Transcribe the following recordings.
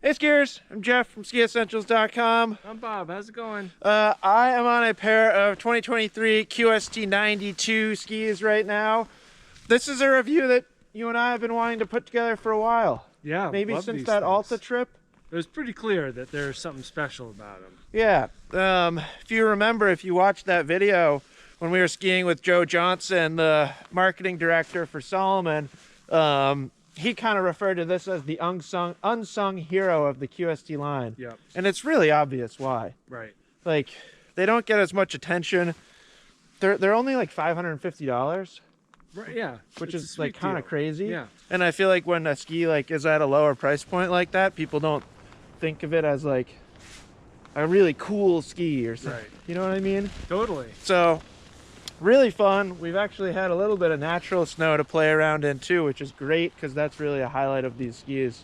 Hey skiers, I'm Jeff from skiessentials.com. I'm Bob, how's it going? I am on a pair of 2023 QST 92 skis right now. This is a review that you and I have been wanting to put together for a while. Yeah, maybe love since these that things. Alta trip. It was pretty clear that there's something special about them. Yeah, if you remember, if you watched that video when we were skiing with Joe Johnson, the marketing director for Salomon, he kind of referred to this as the unsung hero of the QST line. Yep. And it's really obvious why. Right. Like, they don't get as much attention. They're only like $550. Right, yeah. Which it's is like kind of crazy. Yeah. And I feel like when a ski like is at a lower price point like that, people don't think of it as like a really cool ski or something. Right. You know what I mean? Totally. So really fun. We've actually had a little bit of natural snow to play around in too, which is great because that's really a highlight of these skis.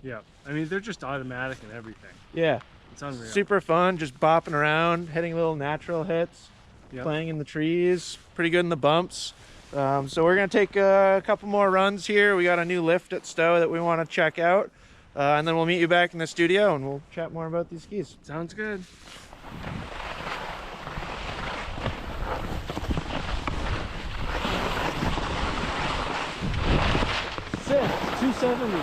Yeah. I mean, they're just automatic and everything. Yeah. It's unreal. Super fun, just bopping around, hitting little natural hits, playing in the trees, pretty good in the bumps. So we're going to take a couple more runs here. We got a new lift at Stowe that we want to check out. And then we'll meet you back in the studio and we'll chat more about these skis. Sounds good. 270.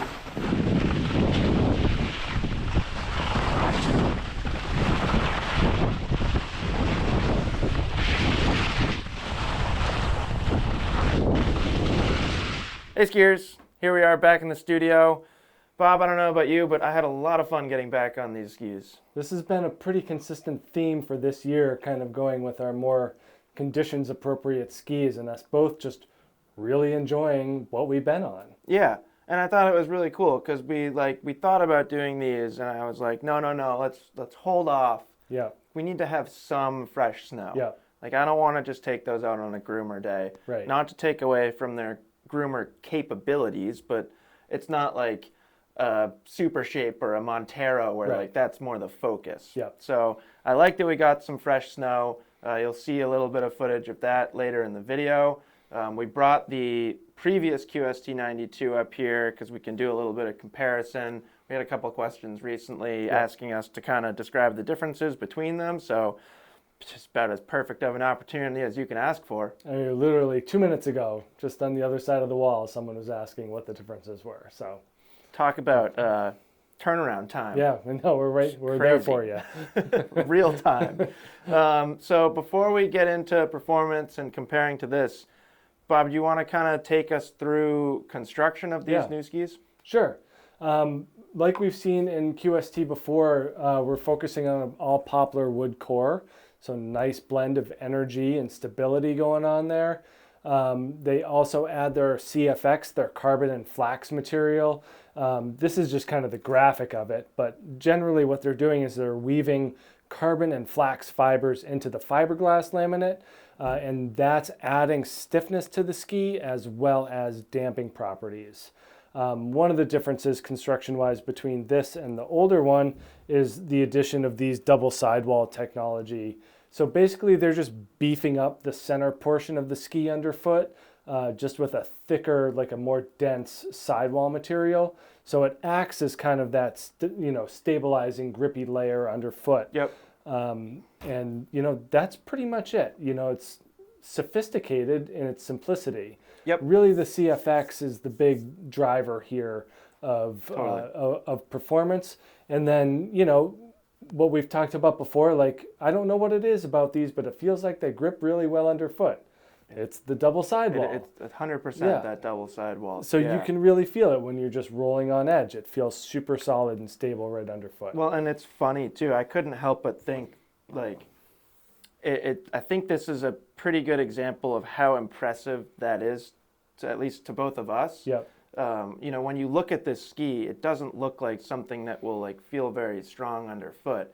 Hey skiers, here we are back in the studio. Bob, I don't know about you, but I had a lot of fun getting back on these skis. This has been a pretty consistent theme for this year, kind of going with our more conditions appropriate skis and us both just really enjoying what we've been on. Yeah, and I thought it was really cool because we thought about doing these and I was like, no, let's hold off. Yeah. We need to have some fresh snow. Yeah. Like, I don't want to just take those out on a groomer day. Right. Not to take away from their groomer capabilities, but it's not like a Super Shape or a Montero where like that's more the focus. Yeah. So I like that we got some fresh snow. You'll see a little bit of footage of that later in the video. We brought the previous QST 92 up here because we can do a little bit of comparison. We had a couple questions recently asking us to kind of describe the differences between them. So just about as perfect of an opportunity as you can ask for. I mean, literally 2 minutes ago, just on the other side of the wall, someone was asking what the differences were. So, talk about turnaround time. Yeah, I know, we're there for you. Real time. So before we get into performance and comparing to this, Bob, do you want to kind of take us through construction of these new skis? Sure. Like we've seen in QST before, we're focusing on an all poplar wood core. So nice blend of energy and stability going on there. They also add their CFX, their carbon and flax material. This is just kind of the graphic of it, but generally what they're doing is they're weaving carbon and flax fibers into the fiberglass laminate, and that's adding stiffness to the ski as well as damping properties. One of the differences construction-wise between this and the older one is the addition of these double sidewall technology. So basically they're just beefing up the center portion of the ski underfoot just with a thicker, like a more dense sidewall material. So it acts as kind of that, stabilizing grippy layer underfoot. Yep. And, that's pretty much it. It's sophisticated in its simplicity. Yep. Really, the CFX is the big driver here of performance. And then, what we've talked about before, like, I don't know what it is about these, but it feels like they grip really well underfoot. It's the double sidewall. It's 100% that double sidewall. So you can really feel it when you're just rolling on edge. It feels super solid and stable right underfoot. Well, and it's funny, too. I couldn't help but think, like, I think this is a pretty good example of how impressive that is, at least to both of us. Yep. When you look at this ski, it doesn't look like something that will like feel very strong underfoot.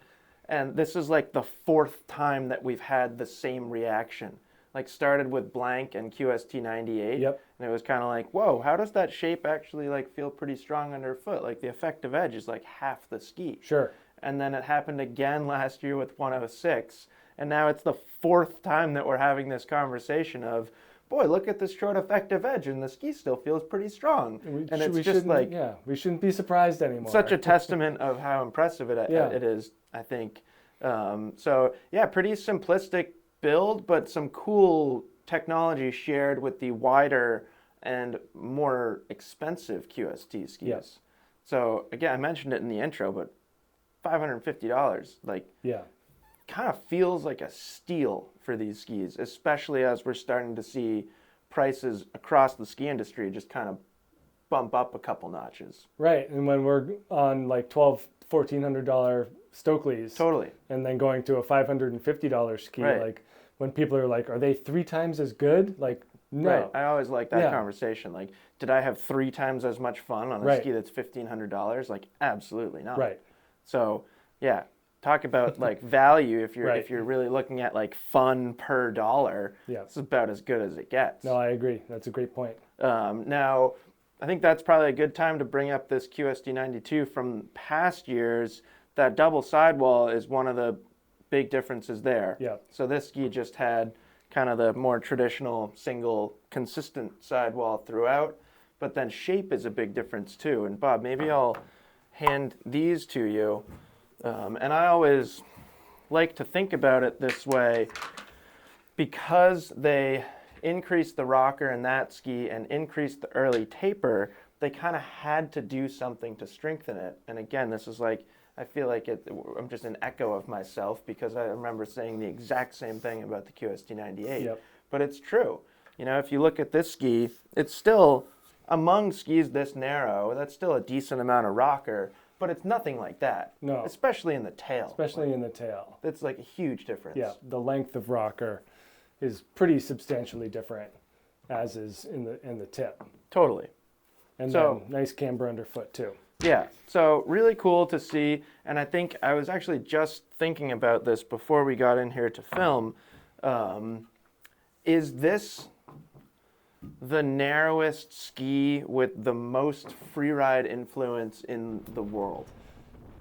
And this is like the fourth time that we've had the same reaction. Like started with blank and QST 98. Yep. And it was kind of like, whoa, how does that shape actually like feel pretty strong underfoot? Like the effective edge is like half the ski. Sure. And then it happened again last year with 106. And now it's the fourth time that we're having this conversation of, boy, look at this short effective edge, and the ski still feels pretty strong. And it's just like, yeah, we shouldn't be surprised anymore. Such a testament of how impressive it is, I think. So yeah, pretty simplistic build, but some cool technology shared with the wider and more expensive QST skis. Yeah. So again, I mentioned it in the intro, but $550, like, yeah, kind of feels like a steal for these skis, especially as we're starting to see prices across the ski industry just kind of bump up a couple notches. right. And when we're on like $1,400 Stokelys, Totally. and then going to a $550 ski, Right. like when people are like, are they 3 times as good? Like, no. Right. I always like that Yeah. conversation. Like, did I have 3 times as much fun on a Right. ski that's $1,500? Like, absolutely not. Right. So, yeah, talk about like value. If you're Right. if you're really looking at like fun per dollar, Yeah. it's about as good as it gets. No, I agree. That's a great point. Now, I think that's probably a good time to bring up this QST 92 from past years. That double sidewall is one of the big differences there. Yeah. So this ski just had kind of the more traditional single consistent sidewall throughout, but then shape is a big difference too. And Bob, maybe I'll hand these to you. And I always like to think about it this way, because they increased the rocker in that ski and increased the early taper, they kind of had to do something to strengthen it. And again, this is like, I feel like I'm just an echo of myself, because I remember saying the exact same thing about the QST 98. Yep. But it's true. You know, if you look at this ski, it's still, among skis this narrow, that's still a decent amount of rocker, but it's nothing like that. No. Especially in the tail. Especially in the tail. It's like a huge difference. Yeah, the length of rocker is pretty substantially different, as is in the tip. Totally. And So- then nice camber underfoot too. Yeah, so really cool to see, and I think I was actually just thinking about this before we got in here to film. Is this the narrowest ski with the most freeride influence in the world?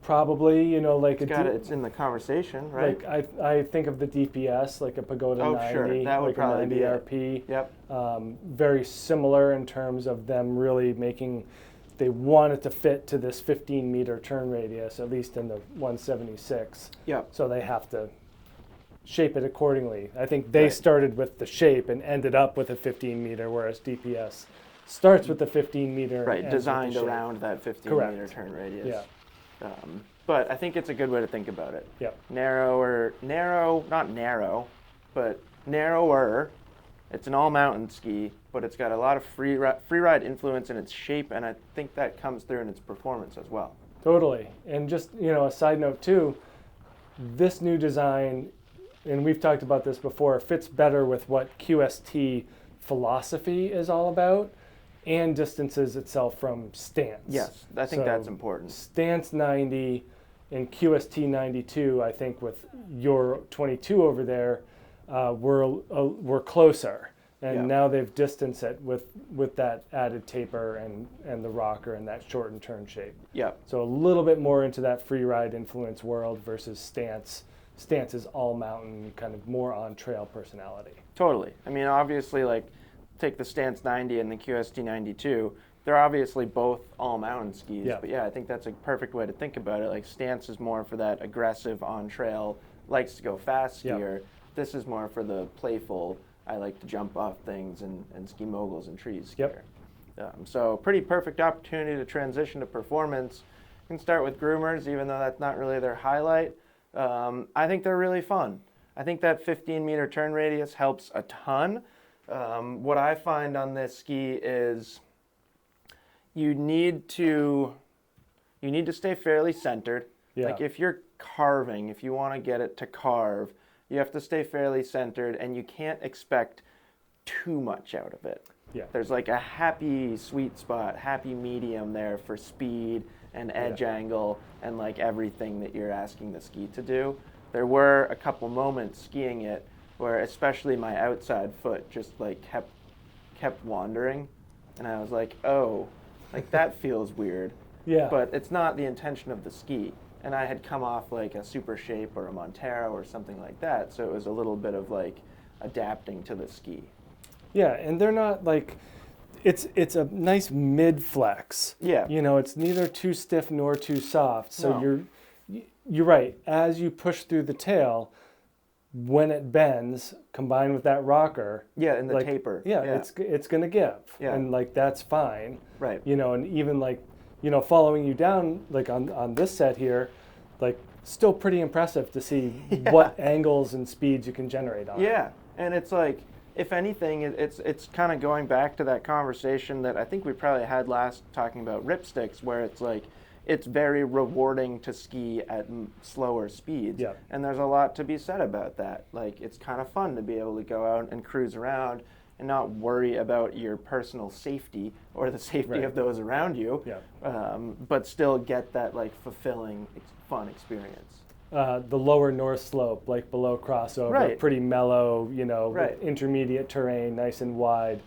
Probably, you know, like It's in the conversation, right? Like I think of the DPS, like a Pagoda 90, sure. That would like probably a be 90 it. RP. Yep. Very similar in terms of them really making, they want it to fit to this 15-meter turn radius, at least in the 176. Yep. So they have to shape it accordingly. I think they Right. started with the shape and ended up with a 15-meter, whereas DPS starts with the 15-meter. Right, designed around that 15-meter Correct. turn radius. Yeah. But I think it's a good way to think about it. Yep. Not narrow, but narrower. It's an all-mountain ski, but it's got a lot of freeride influence in its shape, and I think that comes through in its performance as well. Totally. And just, you know, a side note too, this new design, and we've talked about this before, fits better with what QST philosophy is all about, and distances itself from stance. Yes, I think that's important. Stance 90 and QST 92, I think with your 22 over there, we're closer. And Yeah. now they've distanced it with that added taper and the rocker and that shortened turn shape. Yep. So a little bit more into that free ride influence world versus stance. Stance is all mountain, kind of more on trail personality. Totally. I mean, obviously, like, take the Stance 90 and the QST 92. They're obviously both all mountain skis. Yeah. But yeah, I think that's a perfect way to think about it. Like, Stance is more for that aggressive on trail, likes to go fast Yeah. skier. This is more for the playful, I like to jump off things and ski moguls and trees skier. Yep. So pretty perfect opportunity to transition to performance. You can start with groomers, even though that's not really their highlight. I think they're really fun. I think that 15-meter turn radius helps a ton. What I find on this ski is you need to stay fairly centered. Yeah. Like if you're carving, if you want to get it to carve, you have to stay fairly centered, and you can't expect too much out of it. Yeah. There's like a happy sweet spot, happy medium there for speed and edge angle and like everything that you're asking the ski to do. There were a couple moments skiing it where especially my outside foot just like kept wandering, and I was like, oh, like that feels weird. Yeah. But it's not the intention of the ski. And I had come off like a Super Shape or a Montero or something like that, so it was a little bit of like adapting to the ski. Yeah, and they're not like, it's a nice mid flex. Yeah. You know, it's neither too stiff nor too soft. So No. you're right. As you push through the tail, when it bends, combined with that rocker, Yeah, and the like, taper. yeah, Yeah. it's gonna give. Yeah. And like that's fine. Right. You know, and even like, you know, following you down like on this set here, like still pretty impressive to see what angles and speeds you can generate on it. Yeah, and it's like, if anything, it's kind of going back to that conversation that I think we probably had last talking about ripsticks, where it's like, it's very rewarding to ski at slower speeds. Yeah. And there's a lot to be said about that. Like, it's kind of fun to be able to go out and cruise around and not worry about your personal safety or the safety Right. of those around you, Yeah. but still get that like fulfilling, fun experience. The lower north slope, like below crossover, Right. pretty mellow, you know, Right. intermediate terrain, nice and wide.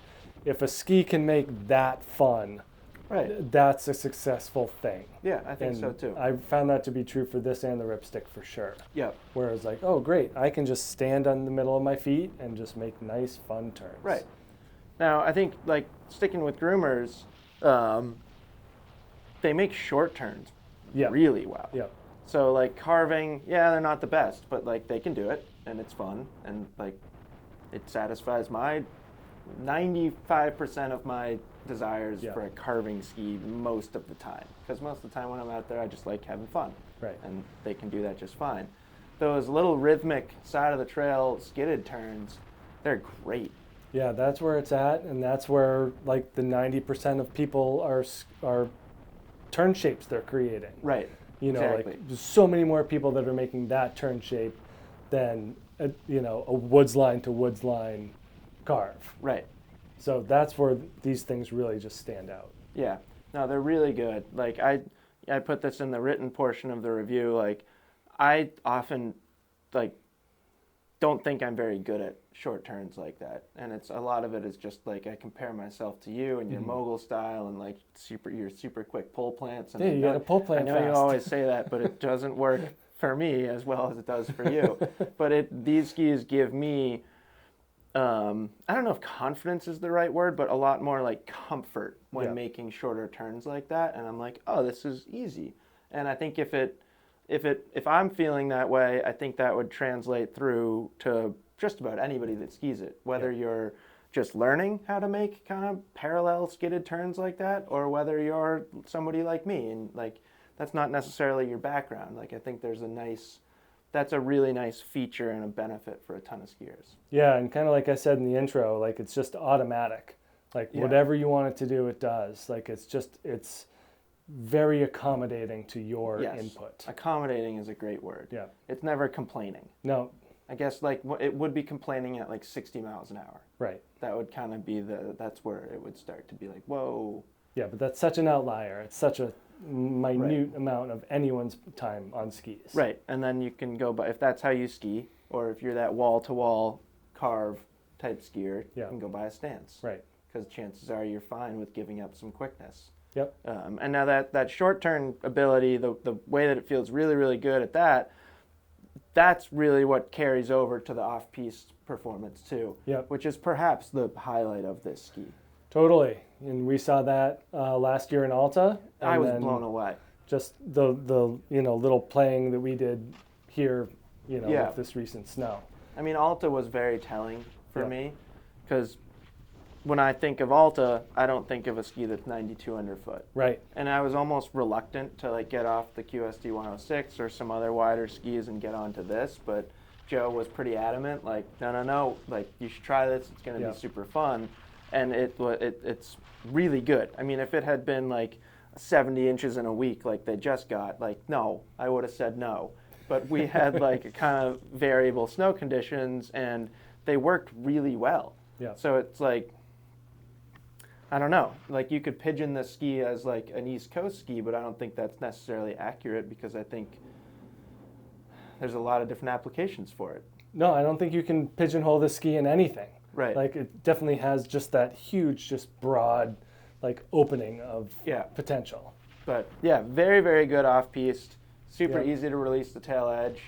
If a ski can make that fun, Right. that's a successful thing. Yeah, I think And so too. I found that to be true for this and the ripstick for sure. Yep. Where it's like, oh great, I can just stand on the middle of my feet and just make nice fun turns. Right. Now, I think, like, sticking with groomers, they make short turns Yeah. really well. Yeah. So, like, carving, yeah, they're not the best, but, like, they can do it, and it's fun, and, like, it satisfies my 95% of my desires Yeah. for a carving ski most of the time. Because most of the time when I'm out there, I just like having fun. Right. And they can do that just fine. Those little rhythmic side of the trail skidded turns, they're great. Yeah, that's where it's at, and that's where like the 90% of people are turn shapes they're creating. Right. You know, Exactly. like there's so many more people that are making that turn shape than a woods line to woods line carve. Right. So that's where these things really just stand out. Yeah. No, they're really good. Like, I put this in the written portion of the review. Like, I often, like, don't think I'm very good at short turns like that. And it's a lot of it is just like I compare myself to you and your mogul style and like your super quick pull plants. And Yeah, you got to pull plant I know you fast. always say that, but it doesn't work for me as well as it does for you. But these skis give me, I don't know if confidence is the right word, but a lot more like comfort when making shorter turns like that. And I'm like, oh, this is easy. And I think if I'm feeling that way, I think that would translate through to just about anybody that skis it, whether you're just learning how to make kind of parallel skidded turns like that, or whether you're somebody like me and like that's not necessarily your background. Like, I think that's a really nice feature and a benefit for a ton of skiers. Yeah, and kind of like I said in the intro, like it's just automatic. Like whatever you want it to do, it does. Like it's very accommodating to your input. Accommodating is a great word. Yeah. It's never complaining. No. I guess like it would be complaining at like 60 miles an hour. Right. That would kind of be that's where it would start to be like, whoa. Yeah, but that's such an outlier. It's such a minute amount of anyone's time on skis. Right. And then you can go by, if that's how you ski, or if you're that wall-to-wall carve type skier, you can go by a stance. Right. Because chances are you're fine with giving up some quickness. Yep. And now that short turn ability, the way that it feels really, really good at that, that's really what carries over to the off-piste performance too. Yep. Which is perhaps the highlight of this ski. Totally. And we saw that last year in Alta. I was blown away. Just the little playing that we did here, with this recent snow. I mean, Alta was very telling for me, because when I think of Alta, I don't think of a ski that's 92 underfoot. Right. And I was almost reluctant to like get off the QST 106 or some other wider skis and get onto this, but Joe was pretty adamant, like, no, like you should try this. It's going to be super fun, and it's really good. I mean, if it had been like 70 inches in a week like they just got, like, no, I would have said no. But we had like a kind of variable snow conditions, and they worked really well. Yeah. So it's like, I don't know, like you could pigeon the ski as like an East Coast ski, but I don't think that's necessarily accurate, because I think there's a lot of different applications for it. No, I don't think you can pigeonhole this ski in anything. Right. Like it definitely has just that huge, just broad, like opening of potential. But yeah, very, very good off-piste. Super easy to release the tail edge.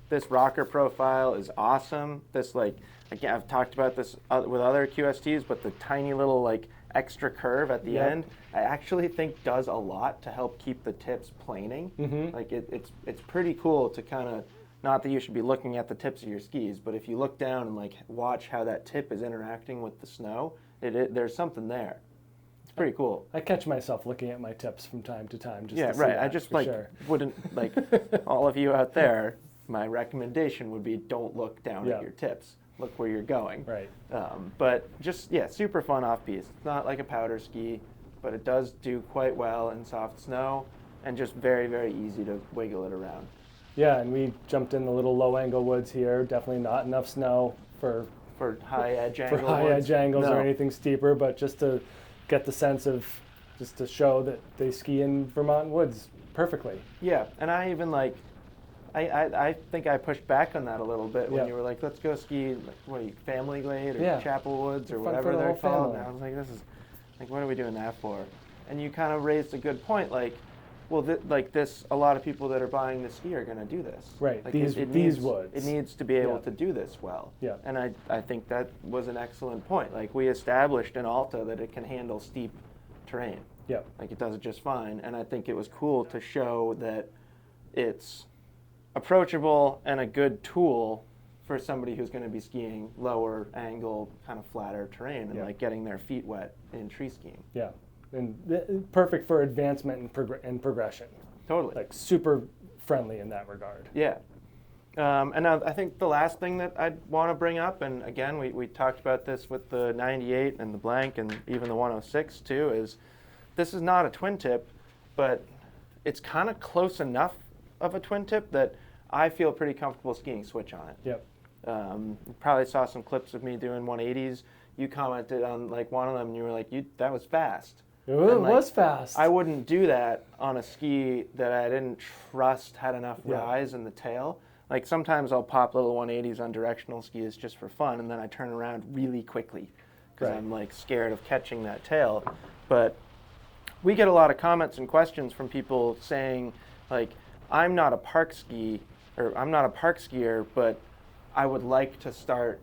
This rocker profile is awesome. This like again, I've talked about this with other QSTs, but the tiny little like extra curve at the end, I actually think does a lot to help keep the tips planing. Like it's pretty cool to kind of, not that you should be looking at the tips of your skis, but if you look down and like watch how that tip is interacting with the snow, there's something there. It's pretty cool. I catch myself looking at my tips from time to time. Just Yeah, to see right. that, I just for like sure. wouldn't like all of you out there. My recommendation would be don't look down at your tips. Look where you're going. Right. But just, yeah, super fun off-piste. It's not like a powder ski, but it does do quite well in soft snow and just very, very easy to wiggle it around. Yeah, and we jumped in the little low-angle woods here. Definitely not enough snow for high edge angles. For high edge angles No. or anything steeper, but just to get the sense of, just to show that they ski in Vermont woods perfectly. Yeah, and I even like, I think I pushed back on that a little bit when you were like, let's go ski, like, what are you, Family Glade or Chapel Woods or Fun whatever for the they're whole called. family. And I was like, this is, like, what are we doing that for? And you kind of raised a good point, like, well, like this, a lot of people that are buying the ski are going to do this. Right, Like these needs, woods. It needs to be able to do this well. Yeah. And I think that was an excellent point. Like, we established in Alta that it can handle steep terrain. Yeah. Like, it does it just fine. And I think it was cool to show that it's approachable and a good tool for somebody who's going to be skiing lower angle, kind of flatter terrain and like getting their feet wet in tree skiing. Yeah. And perfect for advancement and progression. Totally. Like super friendly in that regard. Yeah. And now I think the last thing that I'd want to bring up, and again, we talked about this with the 98 and the blank and even the 106 too, is this is not a twin tip, but it's kind of close enough of a twin tip that I feel pretty comfortable skiing switch on it. Yep. You probably saw some clips of me doing 180s. You commented on like one of them and you were like, that was fast. It And, like, was fast. I wouldn't do that on a ski that I didn't trust had enough rise in the tail. Like sometimes I'll pop little 180s on directional skis just for fun, and then I turn around really quickly because I'm like scared of catching that tail. But we get a lot of comments and questions from people saying like, I'm not a park skier, but I would like to start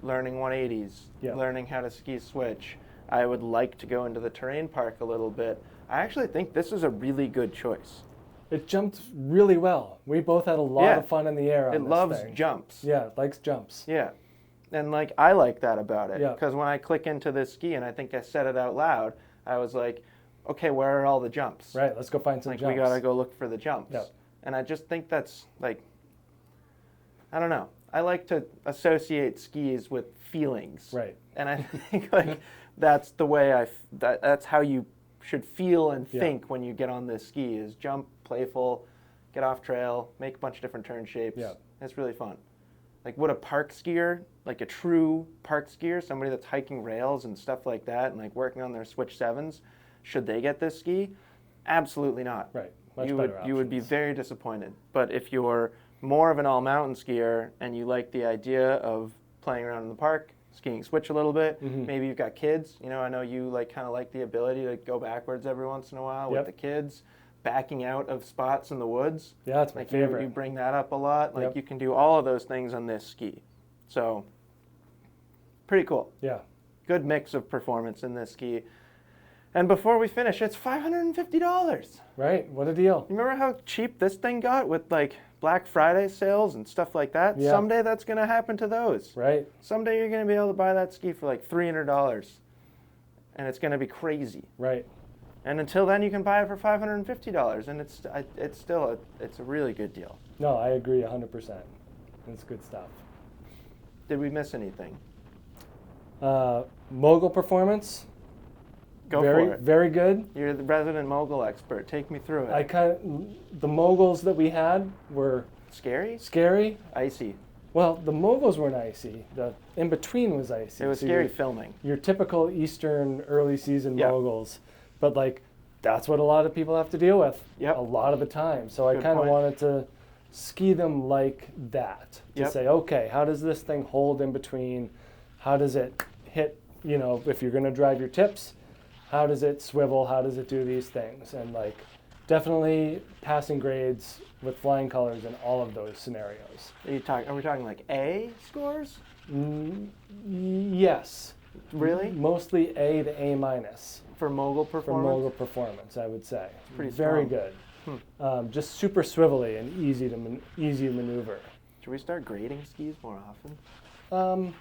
learning 180s, learning how to ski switch. I would like to go into the terrain park a little bit. I actually think this is a really good choice. It jumped really well. We both had a lot of fun in the air on it this loves thing. jumps. Yeah, it likes jumps. Yeah. And like I like that about it. Yeah. Because when I click into this ski, and I think I said it out loud, I was like, okay, where are all the jumps? Right, let's go find some like jumps. we gotta go look for the jumps. Yep. And I just think that's like, I don't know. I like to associate skis with feelings. Right. And I think like that's the way that's how you should feel and think when you get on this ski is jump, playful, get off trail, make a bunch of different turn shapes. Yeah. It's really fun. Like would a park skier, like a true park skier, somebody that's hiking rails and stuff like that and like working on their switch sevens, should they get this ski? Absolutely not. Right. You would be very disappointed. But if you're more of an all-mountain skier and you like the idea of playing around in the park, skiing switch a little bit, maybe you've got kids. You know, I know you like kind of like the ability to go backwards every once in a while with the kids, backing out of spots in the woods. Yeah, that's my favorite. You bring that up a lot. Like you can do all of those things on this ski. So pretty cool. Yeah. Good mix of performance in this ski. And before we finish, it's $550. Right, what a deal. You remember how cheap this thing got with like Black Friday sales and stuff like that? Yeah. Someday that's going to happen to those. Right. Someday you're going to be able to buy that ski for like $300. And it's going to be crazy. Right. And until then, you can buy it for $550. And it's still a really good deal. No, I agree 100%. It's good stuff. Did we miss anything? Mogul Performance. Go for it. Very good. You're the resident Mogul expert. Take me through it. The Moguls that we had were Scary? scary. Icy. Well, the Moguls weren't icy. The in between was icy. It was So scary filming. your typical Eastern early season Yeah. Moguls, but like that's what a lot of people have to deal with a lot of the time. So I Good kind of point. wanted to ski them like that to Yep. say, okay, how does this thing hold in between? How does it hit? You know, if you're going to drive your tips, how does it swivel? How does it do these things? And like, definitely passing grades with flying colors in all of those scenarios. Are we talking like A scores? Yes. Really? Mostly A to A minus. For Mogul For Performance? Mogul Performance, I would say. pretty Very strong. good. Just super swivelly and easy to maneuver. Should we start grading skis more often?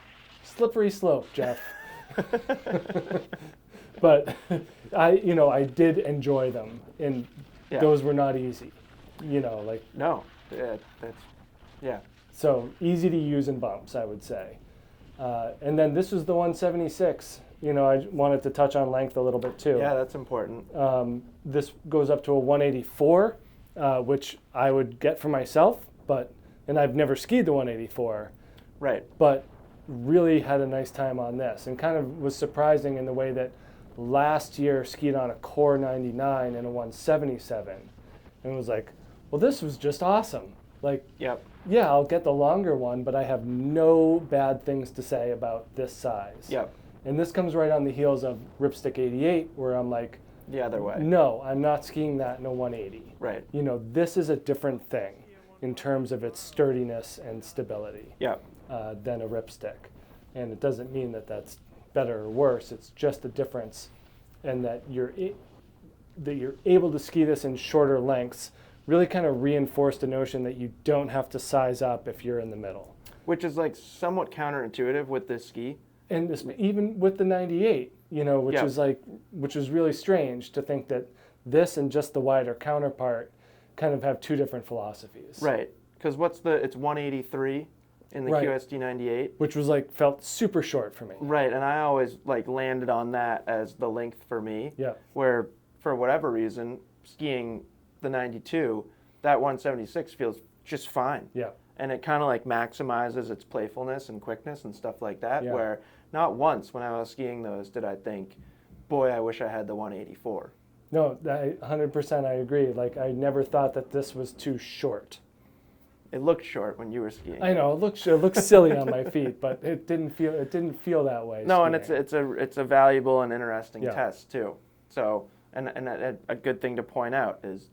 Slippery slope, Jeff. But I did enjoy them, and Yeah. those were not easy. No. Yeah. So easy to use in bumps, I would say. And then this was the 176. I wanted to touch on length a little bit too. Yeah, that's important. This goes up to a 184, which I would get for myself, and I've never skied the 184, Right. but really had a nice time on this, and kind of was surprising in the way that last year skied on a Core 99 and a 177, and was like, well, this was just awesome. Like, Yep. yeah, I'll get the longer one, but I have no bad things to say about this size. Yep. And this comes right on the heels of Ripstick 88, where I'm like, The other way. no, I'm not skiing that in a 180. Right. This is a different thing in terms of its sturdiness and stability Yep. than a Ripstick. And it doesn't mean that that's better or worse. It's just a difference, and that you're able to ski this in shorter lengths really kind of reinforced the notion that you don't have to size up if you're in the middle. Which is like somewhat counterintuitive with this ski. And this, even with the 98, which was really strange to think that this and just the wider counterpart kind of have two different philosophies. Right. Because it's 183 in the Right. QST 98. Which was felt super short for me. Right, and I always landed on that as the length for me. Yeah. Where, for whatever reason, skiing the 92, that 176 feels just fine. Yeah. And it kind of maximizes its playfulness and quickness and stuff like that, Yeah. where not once when I was skiing those did I think, boy, I wish I had the 184. No, 100% I agree. I never thought that this was too short. It looked short when you were skiing. I know, it looks silly on my feet, but it didn't feel that way. No, and skiing. it's a valuable and interesting Yeah. test too. So, and a good thing to point out is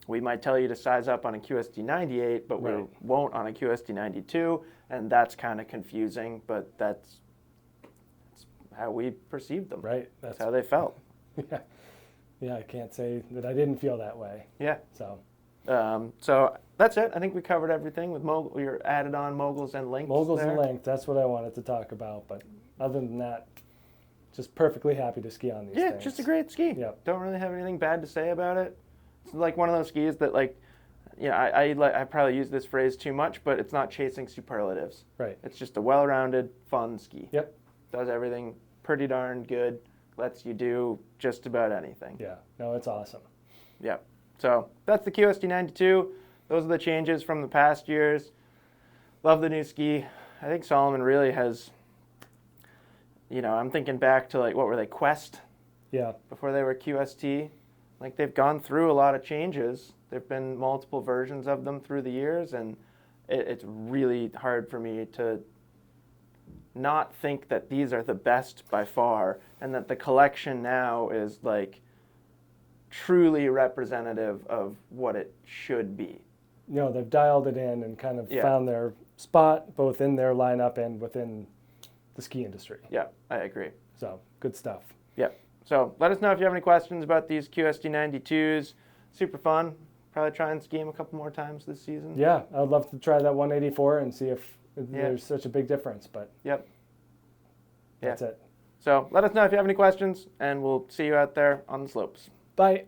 we might tell you to size up on a QST 98, but we Right. won't on a QST 92, and that's kind of confusing, but that's how we perceived them. Right. That's how they felt. Yeah, I can't say that I didn't feel that way. Yeah. So So that's it. I think we covered everything with Mogul. We added on moguls and lengths. moguls there. and length, that's what I wanted to talk about. But other than that, just perfectly happy to ski on these Yeah, things. just a great ski. Yep. Don't really have anything bad to say about it. It's one of those skis that I probably use this phrase too much, but it's not chasing superlatives. Right. It's just a well-rounded, fun ski. Yep. Does everything pretty darn good. Lets you do just about anything. Yeah. No, it's awesome. Yep. So that's the QST 92. Those are the changes from the past years. Love the new ski. I think Salomon really has, I'm thinking back to what were they, Quest? Yeah. Before they were QST. They've gone through a lot of changes. There've been multiple versions of them through the years, and it's really hard for me to not think that these are the best by far, and that the collection now is truly representative of what it should be. They've dialed it in and kind of Yeah. found their spot both in their lineup and within the ski industry. Yeah, I agree. So good stuff. Yeah. So let us know if you have any questions about these QST 92s. Super fun. Probably try and ski them a couple more times this season. Yeah, I'd love to try that 184 and see if there's such a big difference, but Yep. that's it. So let us know if you have any questions, and we'll see you out there on the slopes. Bye.